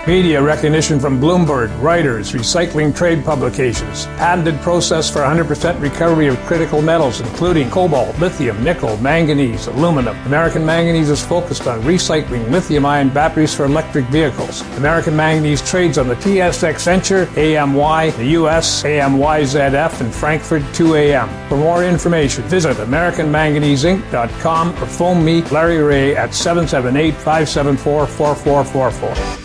Media recognition from Bloomberg, Reuters, recycling trade publications. Patented process for 100% recovery of critical metals, including cobalt, lithium, nickel, manganese, aluminum. American Manganese is focused on recycling lithium-ion batteries for electric vehicles. American Manganese trades on the TSX Venture, AMY, the US, AMYZF, and Frankfurt 2AM. For more information, visit AmericanManganeseInc.com or phone me, Larry Ray, at 778-574-4444.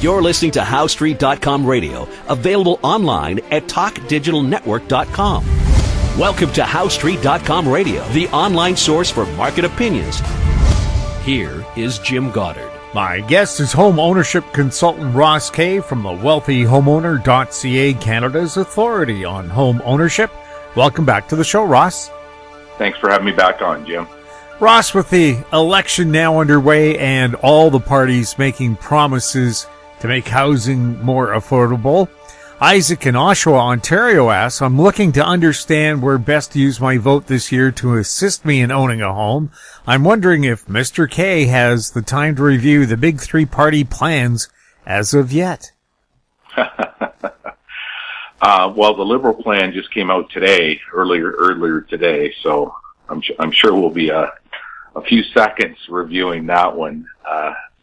You're listening to HowStreet.com radio, available online at TalkDigitalNetwork.com. Welcome to HowStreet.com radio, the online source for market opinions. Here is Jim Goddard. My guest is home ownership consultant Ross Kay from the WealthyHomeowner.ca, Canada's authority on home ownership. Welcome back to the show, Ross. Thanks for having me back on, Jim. Ross, with the election now underway and all the parties making promises to make housing more affordable, Isaac in Oshawa, Ontario asks, I'm looking to understand where best to use my vote this year to assist me in owning a home. I'm wondering if Mr. K has the time to review the big three-party plans as of yet. Well, the Liberal plan just came out today, earlier today, so I'm sure we'll be a few seconds reviewing that one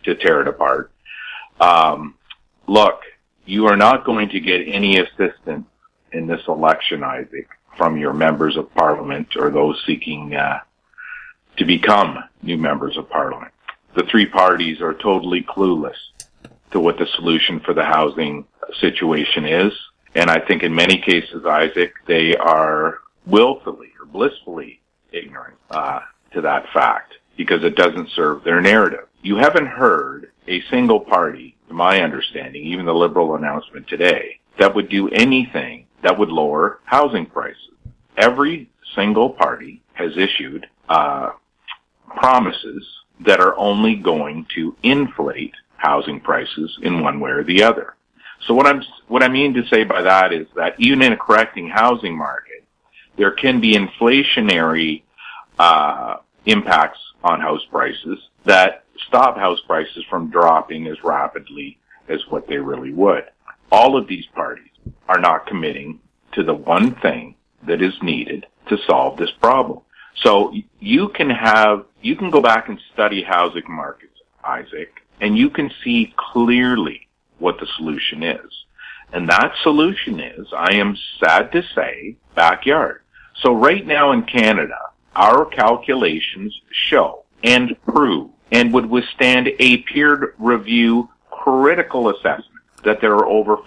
to tear it apart. Look, you are not going to get any assistance in this election, Isaac, from your members of parliament or those seeking to become new members of parliament. The three parties are totally clueless to what the solution for the housing situation is. And I think in many cases, Isaac, they are willfully or blissfully ignorant to that fact because it doesn't serve their narrative. You haven't heard a single party, to my understanding, even the Liberal announcement today, that would do anything that would lower housing prices. Every single party has issued promises that are only going to inflate housing prices in one way or the other. So what I mean to say by that is that even in a correcting housing market, there can be inflationary impacts on house prices that stop house prices from dropping as rapidly as what they really would. All of these parties are not committing to the one thing that is needed to solve this problem. So you can go back and study housing markets, Isaac, and you can see clearly what the solution is. And that solution is, I am sad to say, backyard. So right now in Canada, our calculations show and prove and would withstand a peer review critical assessment that there are over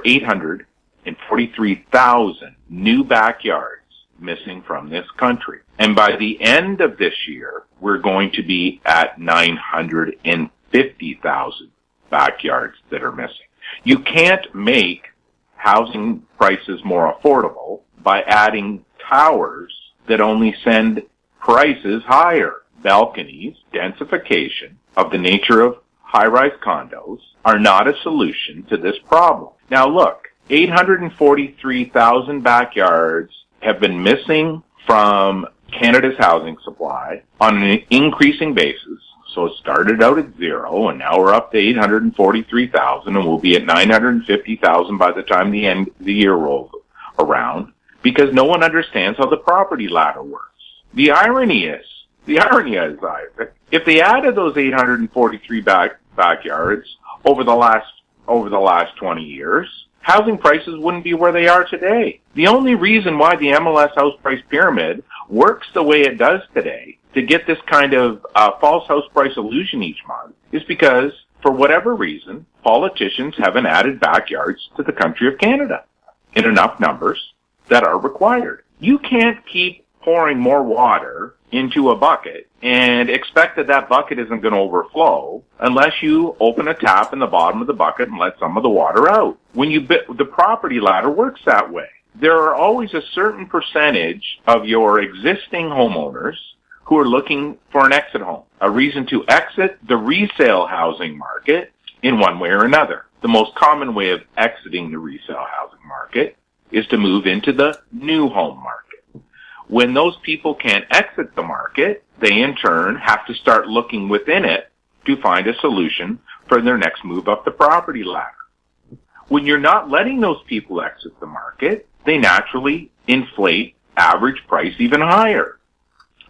843,000 new backyards missing from this country. And by the end of this year, we're going to be at 950,000 backyards that are missing. You can't make housing prices more affordable by adding towers that only send prices higher. Balconies, densification of the nature of high-rise condos are not a solution to this problem. Now look, 843,000 backyards have been missing from Canada's housing supply on an increasing basis. So it started out at 0, and now we're up to 843,000, and we'll be at 950,000 by the time the year rolls around, because no one understands how the property ladder works. The irony is, Isaac, if they added those 843 backyards over the last 20 years, housing prices wouldn't be where they are today. The only reason why the MLS house price pyramid works the way it does today to get this kind of false house price illusion each month is because, for whatever reason, politicians haven't added backyards to the country of Canada in enough numbers that are required. You can't keep pouring more water into a bucket and expect that bucket isn't going to overflow unless you open a tap in the bottom of the bucket and let some of the water out. The property ladder works that way. There are always a certain percentage of your existing homeowners who are looking for an exit home, a reason to exit the resale housing market in one way or another. The most common way of exiting the resale housing market is to move into the new home market. When those people can't exit the market, they in turn have to start looking within it to find a solution for their next move up the property ladder. When you're not letting those people exit the market, they naturally inflate average price even higher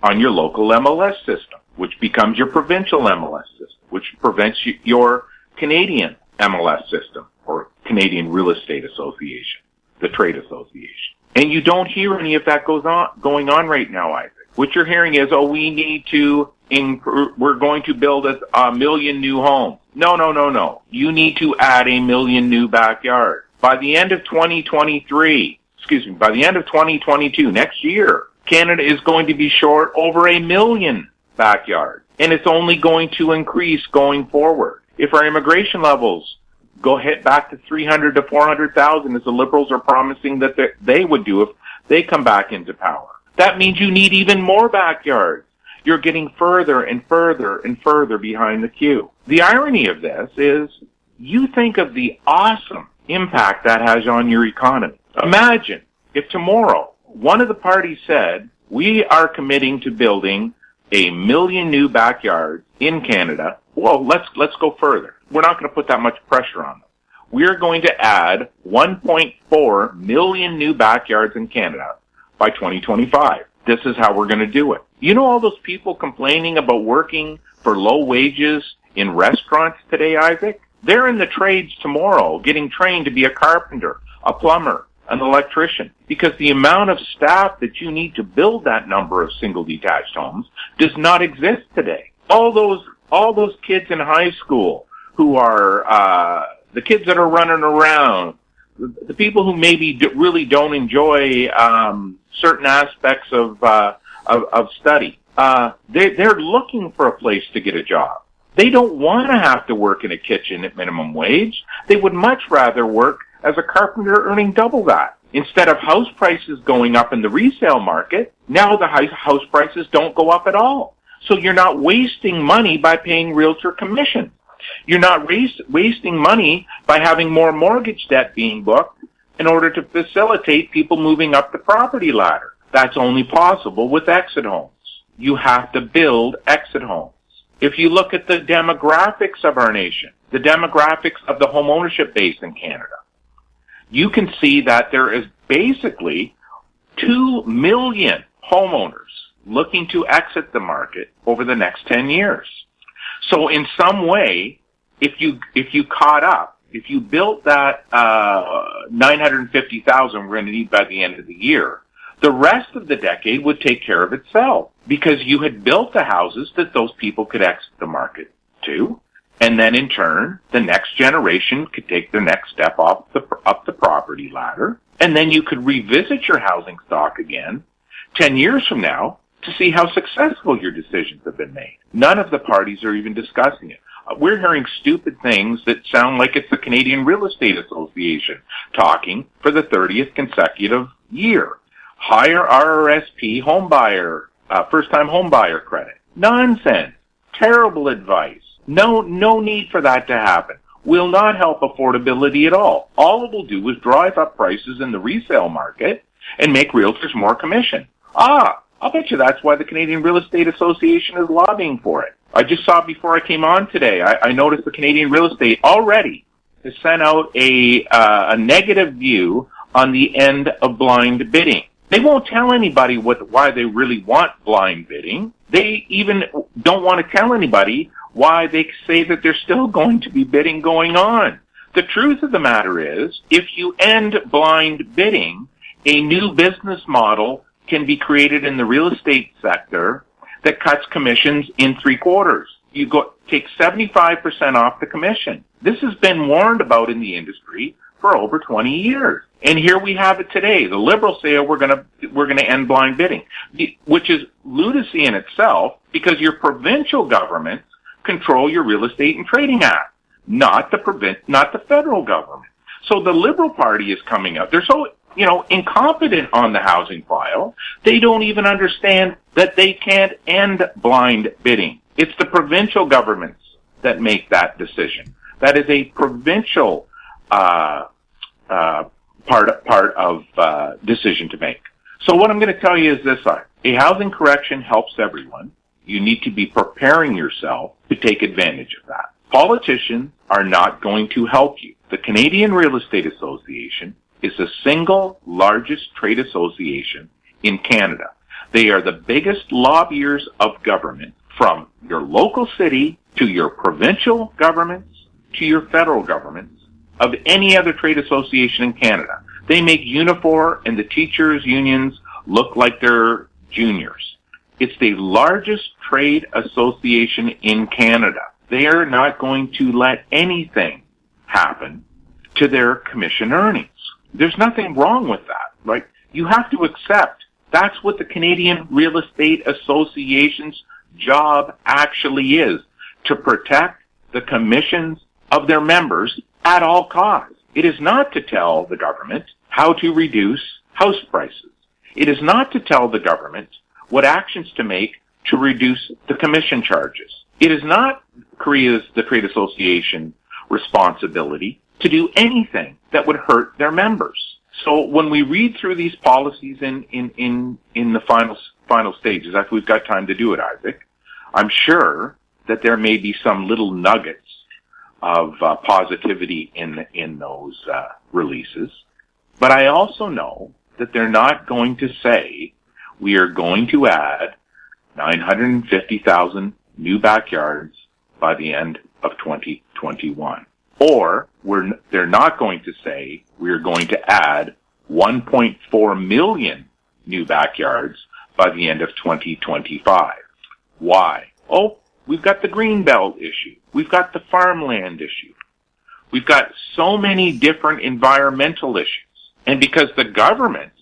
on your local MLS system, which becomes your provincial MLS system, which prevents your Canadian MLS system, or Canadian Real Estate Association, the trade association. And you don't hear any of that going on right now, Isaac. What you're hearing is, we need to we're going to build a million new homes. No. You need to add 1 million new backyards. By the end of 2022, next year, Canada is going to be short over 1 million backyards. And it's only going to increase going forward. If our immigration levels hit back to 300 to 400,000, as the Liberals are promising that they would do if they come back into power, that means you need even more backyards. You're getting further and further and further behind the queue. The irony of this is, you think of the awesome impact that has on your economy. Imagine if tomorrow one of the parties said, we are committing to building 1 million new backyards in Canada. Well, let's go further. We're not going to put that much pressure on them. We're going to add 1.4 million new backyards in Canada by 2025. This is how we're going to do it. You know all those people complaining about working for low wages in restaurants today, Isaac? They're in the trades tomorrow getting trained to be a carpenter, a plumber, an electrician, because the amount of staff that you need to build that number of single detached homes does not exist today. All those kids in high school who are the kids that are running around, the people who maybe really don't enjoy certain aspects of study, they're looking for a place to get a job. They don't want to have to work in a kitchen at minimum wage. They would much rather work as a carpenter earning double that. Instead of house prices going up in the resale market, now the house prices don't go up at all. So you're not wasting money by paying realtor commission. You're not wasting money by having more mortgage debt being booked in order to facilitate people moving up the property ladder. That's only possible with exit homes. You have to build exit homes. If you look at the demographics of our nation, the demographics of the home ownership base in Canada, you can see that there is basically 2 million homeowners looking to exit the market over the next 10 years. So in some way, if you caught up, if you built that 950,000 we're going to need by the end of the year, the rest of the decade would take care of itself, because you had built the houses that those people could exit the market to, and then in turn, the next generation could take the next step up the property ladder, and then you could revisit your housing stock again 10 years from now to see how successful your decisions have been made. None of the parties are even discussing it. We're hearing stupid things that sound like it's the Canadian Real Estate Association talking for the 30th consecutive year. Higher RRSP first-time home buyer credit. Nonsense. Terrible advice. No need for that to happen. Will not help affordability at all. All it will do is drive up prices in the resale market and make realtors more commission. I'll bet you that's why the Canadian Real Estate Association is lobbying for it. I just saw before I came on today, I noticed the Canadian Real Estate already has sent out a negative view on the end of blind bidding. They won't tell anybody why they really want blind bidding. They even don't want to tell anybody why they say that there's still going to be bidding going on. The truth of the matter is, if you end blind bidding, a new business model can be created in the real estate sector that cuts commissions in 3/4. You take 75% off the commission. This has been warned about in the industry for over 20 years. And here we have it today. The Liberals say we're going to end blind bidding, which is lunacy in itself, because your provincial governments control your Real Estate and Trading Act, not the federal government. So the Liberal Party is coming up. They're so incompetent on the housing file, they don't even understand that they can't end blind bidding. It's the provincial governments that make that decision. That is a provincial part of decision to make. So what I'm going to tell you is this: a housing correction helps everyone. You need to be preparing yourself to take advantage of that. Politicians are not going to help you. The Canadian Real Estate Association is the single largest trade association in Canada. They are the biggest lobbyers of government, from your local city to your provincial governments to your federal governments, of any other trade association in Canada. They make Unifor and the teachers' unions look like they're juniors. It's the largest trade association in Canada. They are not going to let anything happen to their commission earnings. There's nothing wrong with that. Like, you have to accept that's what the Canadian Real Estate Association's job actually is, to protect the commissions of their members at all costs. It is not to tell the government how to reduce house prices. It is not to tell the government what actions to make to reduce the commission charges. It is not the trade association responsibility to do anything that would hurt their members. So when we read through these policies in the final stages, after we've got time to do it, Isaac, I'm sure that there may be some little nuggets of positivity in those releases. But I also know that they're not going to say we are going to add 950,000 new backyards by the end of 2021. Or they're not going to say we're going to add 1.4 million new backyards by the end of 2025. Why? Oh, we've got the Greenbelt issue. We've got the farmland issue. We've got so many different environmental issues. And because the government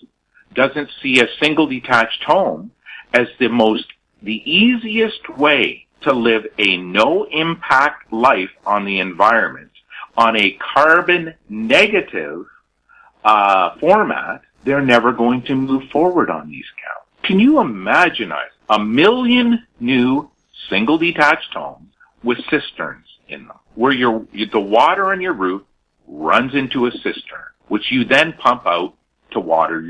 doesn't see a single detached home as the easiest way to live a no-impact life on the environment, on a carbon negative format, they're never going to move forward on these counts. Can you imagine 1 million new single detached homes with cisterns in them, where the water on your roof runs into a cistern, which you then pump out to water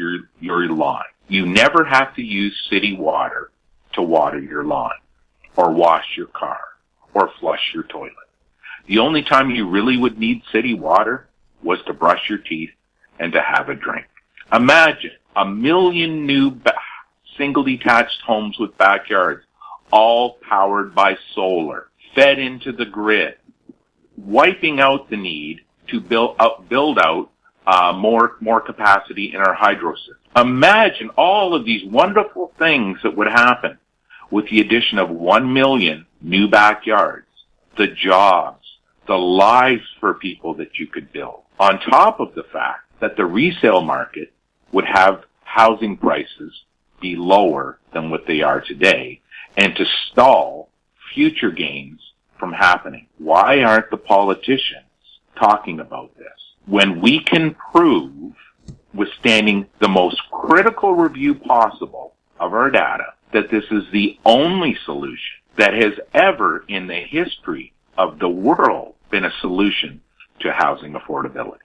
your lawn? You never have to use city water to water your lawn, or wash your car, or flush your toilet. The only time you really would need city water was to brush your teeth and to have a drink. Imagine 1 million new single detached homes with backyards, all powered by solar, fed into the grid, wiping out the need to build out more capacity in our hydro system. Imagine all of these wonderful things that would happen with the addition of 1 million new backyards, the jobs, the lives for people that you could build, on top of the fact that the resale market would have housing prices be lower than what they are today, and to stall future gains from happening. Why aren't the politicians talking about this? When we can prove, withstanding the most critical review possible of our data, that this is the only solution that has ever in the history of the world been a solution to housing affordability.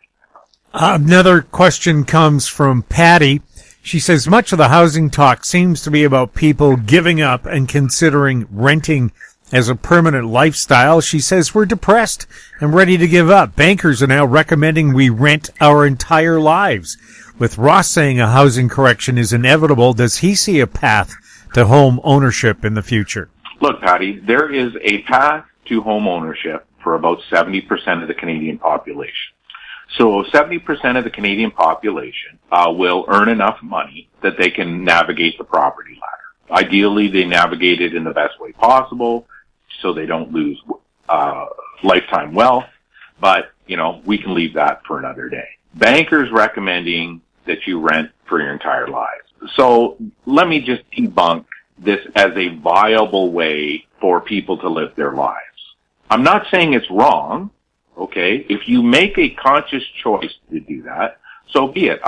Another question comes from Patty. She says, much of the housing talk seems to be about people giving up and considering renting as a permanent lifestyle. She says, we're depressed and ready to give up. Bankers are now recommending we rent our entire lives. With Ross saying a housing correction is inevitable, does he see a path to home ownership in the future? Look, Patty, there is a path to home ownership for about 70% of the Canadian population. So 70% of the Canadian population will earn enough money that they can navigate the property ladder. Ideally, they navigate it in the best way possible so they don't lose lifetime wealth. But, we can leave that for another day. Bankers recommending that you rent for your entire lives. So let me just debunk this as a viable way for people to live their lives. I'm not saying it's wrong. Okay, if you make a conscious choice to do that, so be it.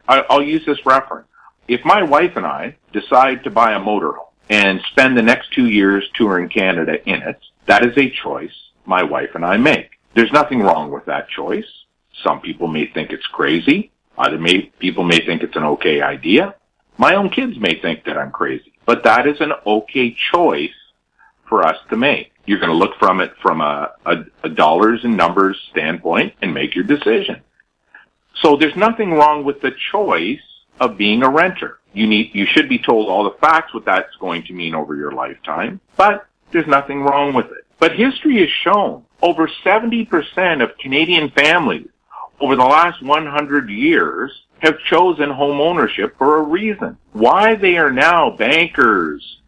I'll use this reference. If my wife and I decide to buy a motorhome and spend the next 2 years touring Canada in it, that is a choice my wife and I make. There's nothing wrong with that choice. Some people may think it's crazy. People may think it's an okay idea. My own kids may think that I'm crazy. But that is an okay choice for us to make. You're going to look from it from a dollars and numbers standpoint and make your decision. So there's nothing wrong with the choice of being a renter. You should be told all the facts, what that's going to mean over your lifetime, but there's nothing wrong with it. But history has shown over 70% of Canadian families over the last 100 years have chosen home ownership for a reason. Why they are now bankers,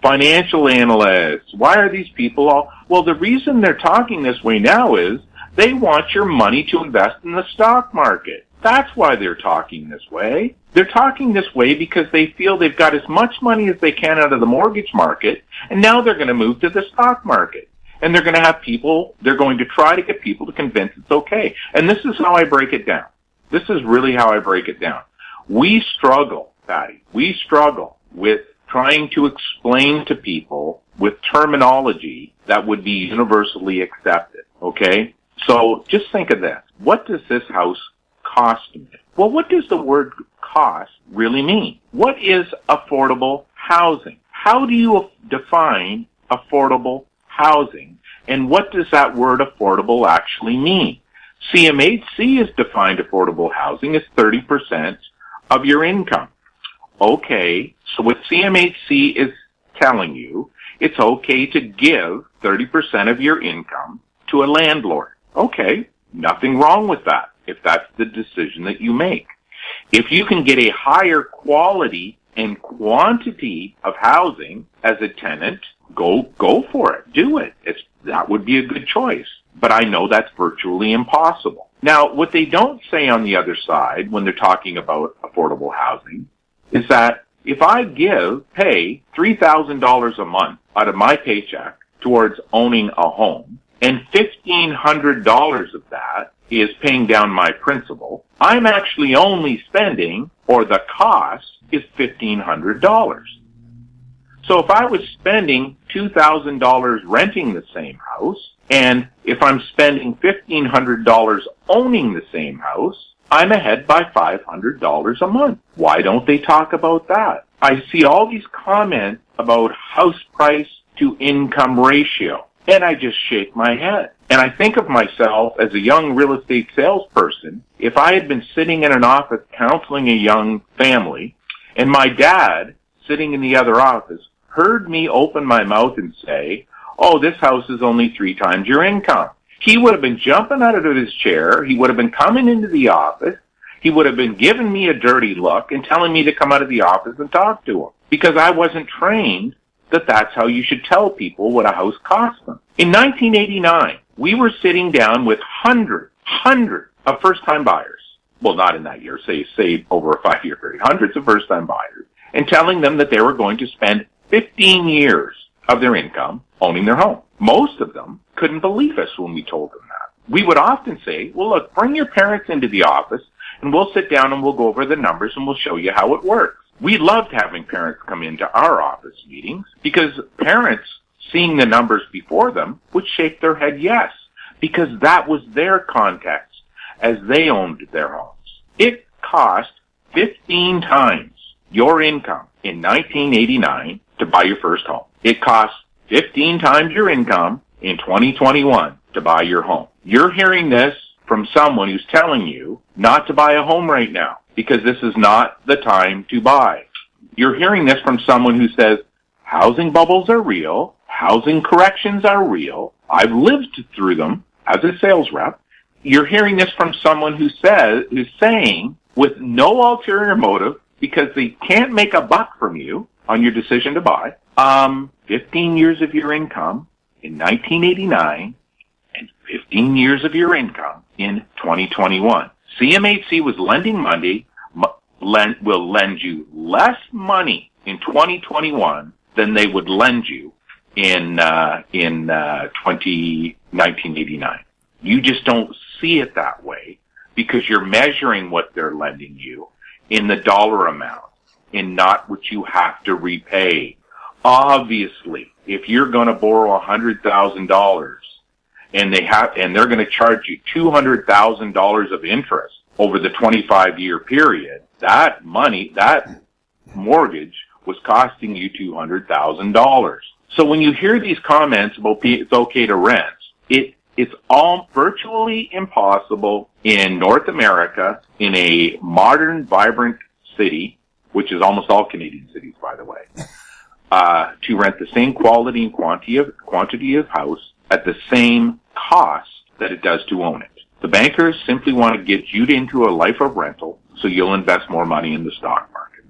financial analysts, why are these people all... Well, the reason they're talking this way now is they want your money to invest in the stock market. That's why they're talking this way. They're talking this way because they feel they've got as much money as they can out of the mortgage market, and now they're going to move to the stock market. And they're going to have people, they're going to try to get people to convince it's okay. And this is how I break it down. This is really how I break it down. We struggle, Patty, we struggle with trying to explain to people with terminology that would be universally accepted, okay? So just think of this. What does this house cost me? Well, what does the word cost really mean? What is affordable housing? How do you define affordable housing? And what does that word affordable actually mean? CMHC has defined affordable housing as 30% of your income. Okay, so what CMHC is telling you, it's okay to give 30% of your income to a landlord. Okay, nothing wrong with that if that's the decision that you make. If you can get a higher quality and quantity of housing as a tenant, go for it. Do it. That would be a good choice. But I know that's virtually impossible. Now, what they don't say on the other side when they're talking about affordable housing is that if I pay $3,000 a month out of my paycheck towards owning a home, and $1,500 of that is paying down my principal, I'm actually only spending, or the cost is $1,500. So if I was spending $2,000 renting the same house, and if I'm spending $1,500 owning the same house, I'm ahead by $500 a month. Why don't they talk about that? I see all these comments about house price to income ratio, and I just shake my head. And I think of myself as a young real estate salesperson. If I had been sitting in an office counseling a young family, and my dad, sitting in the other office, heard me open my mouth and say, oh, this house is only 3 times your income, he would have been jumping out of his chair. He would have been coming into the office. He would have been giving me a dirty look and telling me to come out of the office and talk to him, because I wasn't trained that that's how you should tell people what a house costs them. In 1989, we were sitting down with hundreds of first-time buyers. Well, not in that year, say over a 5-year period, hundreds of first-time buyers, and telling them that they were going to spend 15 years of their income owning their home. Most of them couldn't believe us when we told them that. We would often say, well, look, bring your parents into the office, and we'll sit down and we'll go over the numbers and we'll show you how it works. We loved having parents come into our office meetings because parents, seeing the numbers before them, would shake their head yes, because that was their context as they owned their homes. It cost 15 times your income in 1989 to buy your first home. It cost 15 times your income in 2021 to buy your home. You're hearing this from someone who's telling you not to buy a home right now because this is not the time to buy. You're hearing this from someone who says housing bubbles are real, housing corrections are real. I've lived through them as a sales rep. You're hearing this from someone who's saying with no ulterior motive, because they can't make a buck from you on your decision to buy, 15 years of your income in 1989 and 15 years of your income in 2021. CMHC was lending money, will lend you less money in 2021 than they would lend you in 1989. You just don't see it that way because you're measuring what they're lending you in the dollar amount and not what you have to repay. Obviously, if you're going to borrow $100,000 and they're going to charge you $200,000 of interest over the 25-year period, that mortgage was costing you $200,000. So when you hear these comments about it's okay to rent, it's all virtually impossible in North America, in a modern, vibrant city, which is almost all Canadian cities, by the way, to rent the same quality and quantity of house at the same cost that it does to own it. The bankers simply want to get you into a life of rental, so you'll invest more money in the stock market.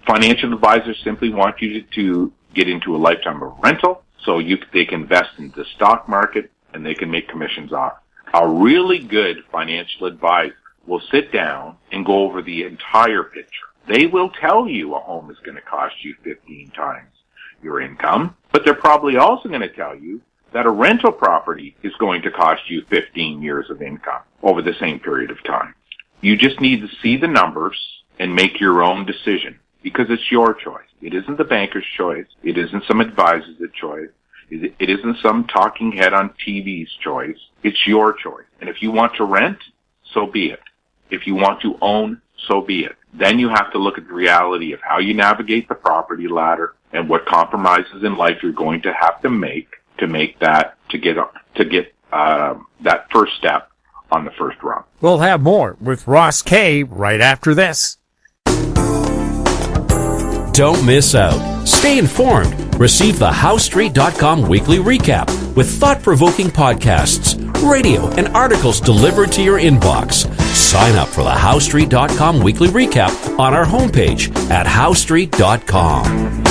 Financial advisors simply want you to get into a lifetime of rental, so they can invest in the stock market and they can make commissions off. A really good financial advisor will sit down and go over the entire picture. They will tell you a home is going to cost you 15 times your income, but they're probably also going to tell you that a rental property is going to cost you 15 years of income over the same period of time. You just need to see the numbers and make your own decision, because it's your choice. It isn't the banker's choice. It isn't some advisor's choice. It isn't some talking head on TV's choice. It's your choice. And if you want to rent, so be it. If you want to own, so be it. Then you have to look at the reality of how you navigate the property ladder and what compromises in life you're going to have to get that first step on the first rung. We'll have more with Ross Kay right after this. Don't miss out. Stay informed. Receive the HowStreet.com weekly recap with thought-provoking podcasts, radio, and articles delivered to your inbox. Sign up for the HowStreet.com weekly recap on our homepage at HowStreet.com.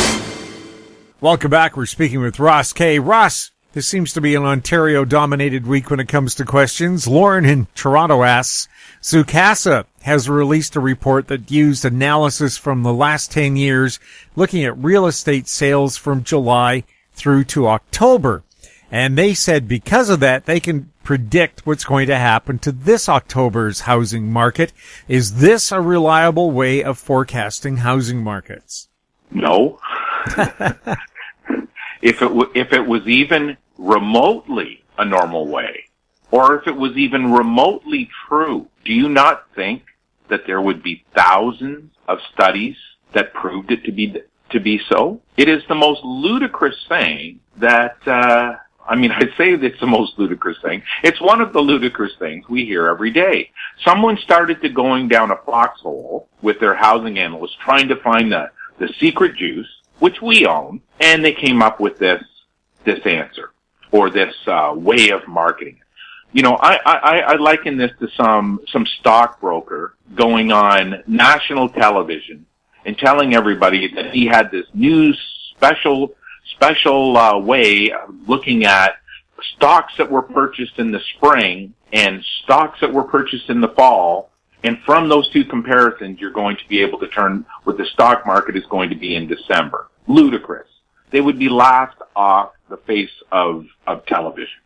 Welcome back. We're speaking with Ross Kay. Ross, this seems to be an Ontario-dominated week when it comes to questions. Lauren in Toronto asks, Zoocasa has released a report that used analysis from the last 10 years looking at real estate sales from July through to October. And they said because of that, they can predict what's going to happen to this October's housing market. Is this a reliable way of forecasting housing markets? No. If it was even remotely a normal way, or if it was even remotely true, do you not think that there would be thousands of studies that proved it to be so? It is the most ludicrous thing that, I'd say it's the most ludicrous thing. It's one of the ludicrous things we hear every day. Someone started to going down a foxhole with their housing analyst trying to find the secret juice, which we own, and they came up with this answer, or this way of marketing it. You know, I liken this to some stockbroker going on national television and telling everybody that he had this new special way of looking at stocks that were purchased in the spring and stocks that were purchased in the fall. And from those two comparisons, you're going to be able to turn what the stock market is going to be in December. Ludicrous. They would be laughed off the face of television.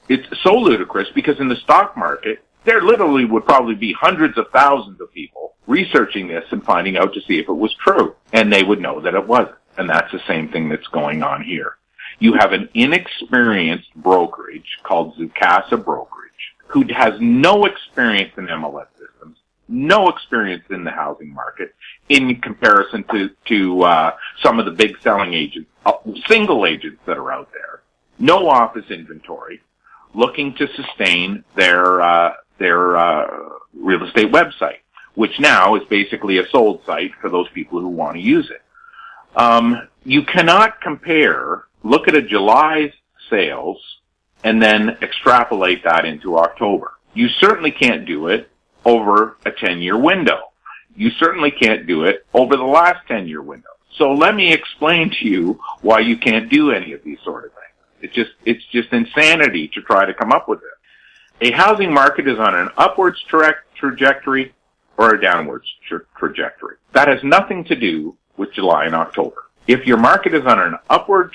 It's so ludicrous because in the stock market, there literally would probably be hundreds of thousands of people researching this and finding out to see if it was true. And they would know that it wasn't. And that's the same thing that's going on here. You have an inexperienced brokerage called Zoocasa Brokerage, who has no experience in MLS systems, no experience in the housing market in comparison to some of the big selling agents, single agents that are out there. No office inventory, looking to sustain their real estate website, which now is basically a sold site for those people who want to use it. You cannot look at a July's sales and then extrapolate that into October. You certainly can't do it over a 10-year window. You certainly can't do it over the last 10-year window. So let me explain to you why you can't do any of these sort of things. It's just insanity to try to come up with it. A housing market is on an upwards trajectory or a downwards trajectory. That has nothing to do with July and October. If your market is on an upward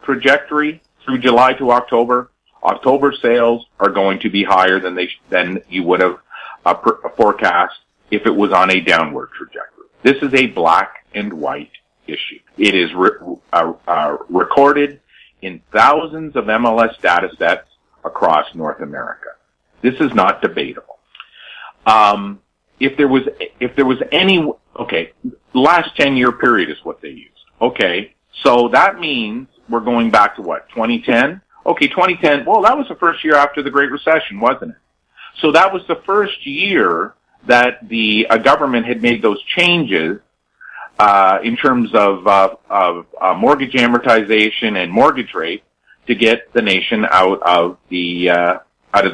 trajectory through July to October, October sales are going to be higher than you would have forecast if it was on a downward trajectory. This is a black and white issue. It is recorded in thousands of MLS data sets across North America. This is not debatable. If there was any, last 10-year period is what they used. Okay, So that means we're going back to what, 2010? Okay, 2010, well, that was the first year after the Great Recession, wasn't it? So that was the first year that the government had made those changes in terms of mortgage amortization and mortgage rate to get the nation out of the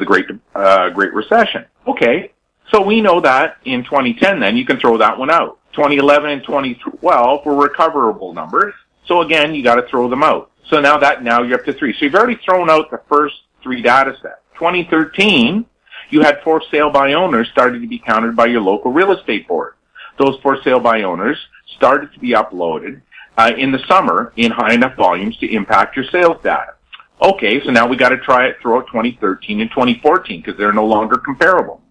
Great Recession. Okay, so we know that in 2010. Then you can throw that one out. 2011 and 2012 were recoverable numbers. So again, you got to throw them out. So now you're up to 3. So you've already thrown out the first 3 data sets. 2013, you had for sale by owners started to be counted by your local real estate board. Those for sale by owners started to be uploaded in the summer in high enough volumes to impact your sales data. Okay, so now we got to throw out 2013 and 2014 because they're no longer comparable.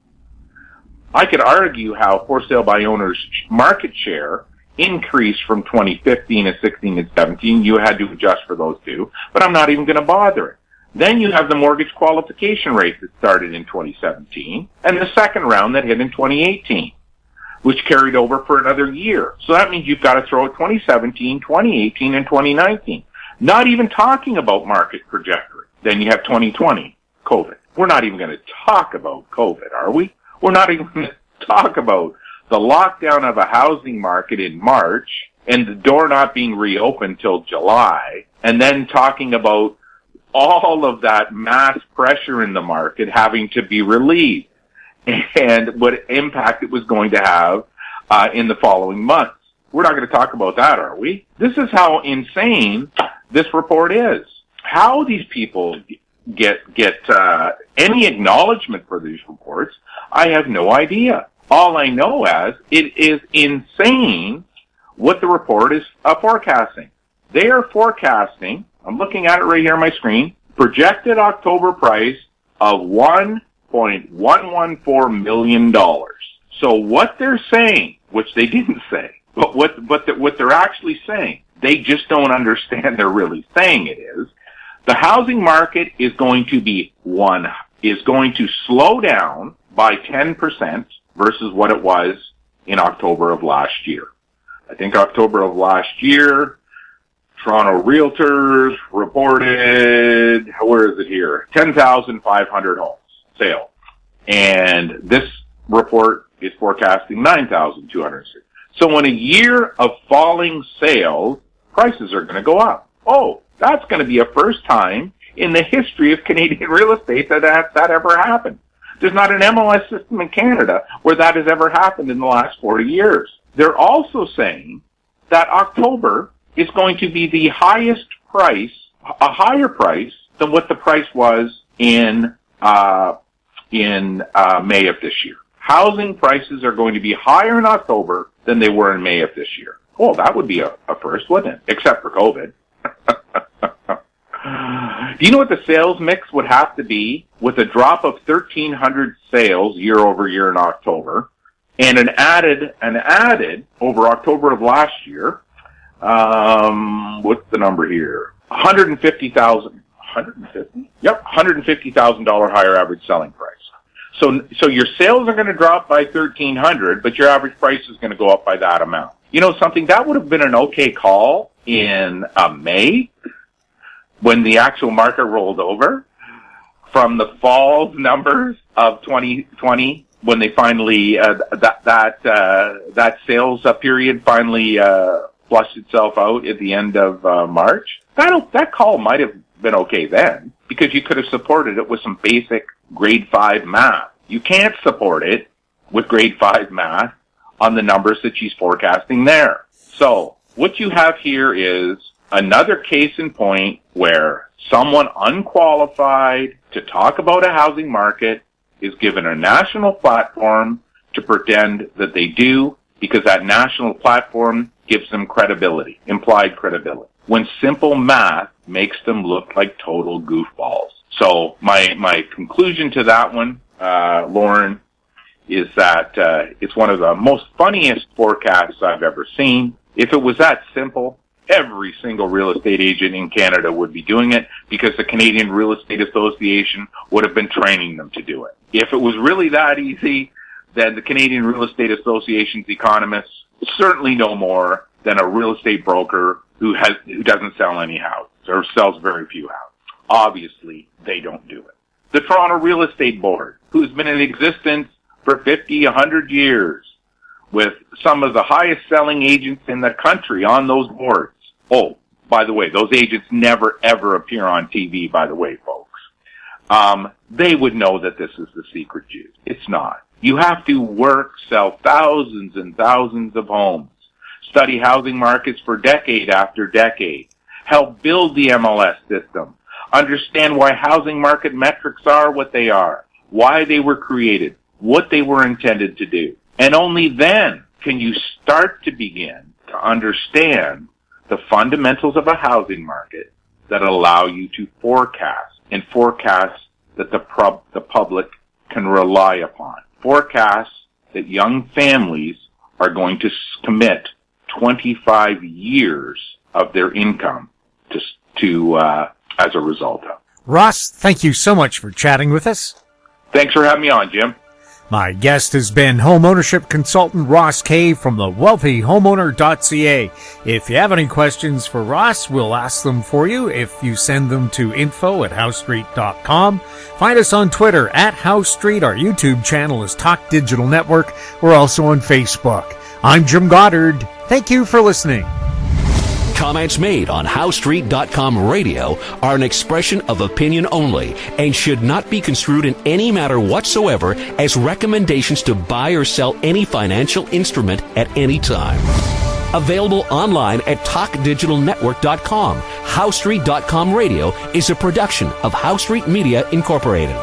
I could argue how for sale by owners market share increased from 2015 and 16 and 17. You had to adjust for those two, but I'm not even going to bother it. Then you have the mortgage qualification rate that started in 2017 and the second round that hit in 2018, which carried over for another year. So that means you've got to throw out 2017, 2018, and 2019. Not even talking about market trajectory. Then you have 2020, COVID. We're not even going to talk about COVID, are we? We're not even going to talk about the lockdown of a housing market in March and the door not being reopened till July, and then talking about all of that mass pressure in the market having to be relieved and what impact it was going to have in the following months. We're not going to talk about that, are we? This is how insane this report is. How these people get any acknowledgement for these reports, I have no idea. All I know is it is insane what the report is forecasting. They are forecasting, I'm looking at it right here on my screen, projected October price of $1.114 million. So what they're saying, which they didn't say, but what they're actually saying, they just don't understand they're really saying it is, the housing market is going to slow down by 10% versus what it was in October of last year. I think October of last year, Toronto Realtors reported, where is it here? 10,500 homes sale. And this report is forecasting 9,260. So in a year of falling sales, prices are going to go up. Oh, that's going to be a first time in the history of Canadian real estate that ever happened. There's not an MLS system in Canada where that has ever happened in the last 40 years. They're also saying that October is going to be the highest price, a higher price than what the price was in May of this year. Housing prices are going to be higher in October than they were in May of this year. Oh, that would be a first, wouldn't it? Except for COVID. Do you know what the sales mix would have to be with a drop of 1,300 sales year over year in October and an added over October of last year? What's the number here? 150,000. 150? Yep, $150,000 higher average selling price. So your sales are going to drop by 1,300, but your average price is going to go up by that amount. You know something? That would have been an okay call in May when the actual market rolled over from the fall numbers of 2020 when they finally that sales period finally flushed itself out at the end of March. That call might have been okay then because you could have supported it with some basic grade 5 math. You can't support it with grade 5 math on the numbers that she's forecasting there. So what you have here is another case in point where someone unqualified to talk about a housing market is given a national platform to pretend that they do because that national platform gives them credibility, implied credibility, when simple math makes them look like total goofballs. So my conclusion to that one, Lauren, is that it's one of the most funniest forecasts I've ever seen. If it was that simple, every single real estate agent in Canada would be doing it because the Canadian Real Estate Association would have been training them to do it. If it was really that easy, then the Canadian Real Estate Association's economists certainly know more than a real estate broker who doesn't sell any houses or sells very few houses. Obviously, they don't do it. The Toronto Real Estate Board, who's been in existence for 50, 100 years, with some of the highest selling agents in the country on those boards. Oh, by the way, those agents never ever appear on TV, by the way, folks. They would know that this is the secret juice. It's not. You have to work, sell thousands and thousands of homes, study housing markets for decade after decade, help build the MLS system, understand why housing market metrics are what they are, why they were created, what they were intended to do. And only then can you start to begin to understand the fundamentals of a housing market that allow you to forecast that the public can rely upon. Forecasts that young families are going to commit 25 years of their income to as a result of. Ross, thank you so much for chatting with us. Thanks for having me on, Jim. My guest has been home ownership consultant Ross Kay from the wealthyhomeowner.ca. If you have any questions for Ross, we'll ask them for you if you send them to info@housestreet.com. Find us on Twitter @HouseStreet. Our YouTube channel is Talk Digital Network. We're also on Facebook. I'm Jim Goddard. Thank you for listening. Comments made on HouseStreet.com radio are an expression of opinion only and should not be construed in any matter whatsoever as recommendations to buy or sell any financial instrument at any time. Available online at TalkDigitalNetwork.com. HouseStreet.com radio is a production of House Street Media Incorporated.